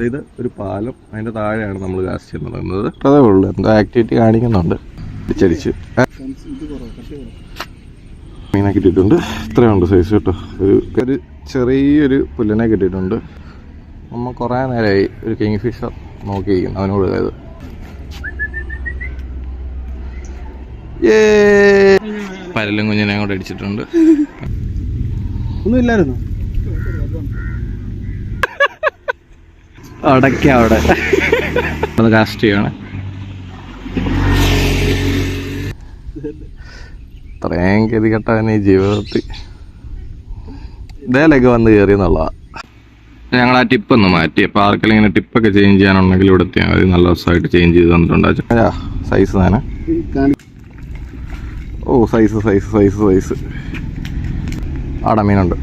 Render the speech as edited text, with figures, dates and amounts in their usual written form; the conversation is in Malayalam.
ഇത് ഒരു പാലം, അതിൻ്റെ താഴെയാണ് നമ്മൾ കാസ്റ്റ് ചെയ്യാൻ തുടങ്ങുന്നത്. അതേ ഉള്ളൂ, എന്തോ ആക്ടിവിറ്റി കാണിക്കുന്നുണ്ട്. തിരിച്ചടിച്ച് മീനെ കിട്ടിയിട്ടുണ്ട്. ഇത്രയുണ്ട് സൈസ് കേട്ടോ. ഒരു ചെറിയൊരു പുല്ലിനെ കിട്ടിയിട്ടുണ്ട്. നമ്മൾ കുറേ നേരമായി ഒരു കിങ് ഫിഷർ നോക്കിയിരിക്കുന്നു. അവനോട് അതായത് പരലും കുഞ്ഞിനെ കൂടെ അടിച്ചിട്ടുണ്ട്. ഒന്നുമില്ലായിരുന്നു അവിടെ അത് കാസ്റ്റ് ചെയ്യാണ്. ഇത്രയും ഗതി കെട്ടവൻ ഈ ജീവിതത്തിൽ ഇതേലൊക്കെ വന്ന് കയറി എന്നുള്ളതാണ്. ഞങ്ങൾ ആ ടിപ്പൊന്ന് മാറ്റി. അപ്പോൾ ആർക്കെങ്കിലും ഇങ്ങനെ ടിപ്പൊക്കെ ചേഞ്ച് ചെയ്യാനുണ്ടെങ്കിൽ ഇവിടെ എത്തിയാൽ മതി. നല്ല ദിവസമായിട്ട് ചേഞ്ച് ചെയ്ത് തന്നിട്ടുണ്ട്. സൈസ് തന്നെ. ഓ സൈസ് ആടെ മീനുണ്ട്.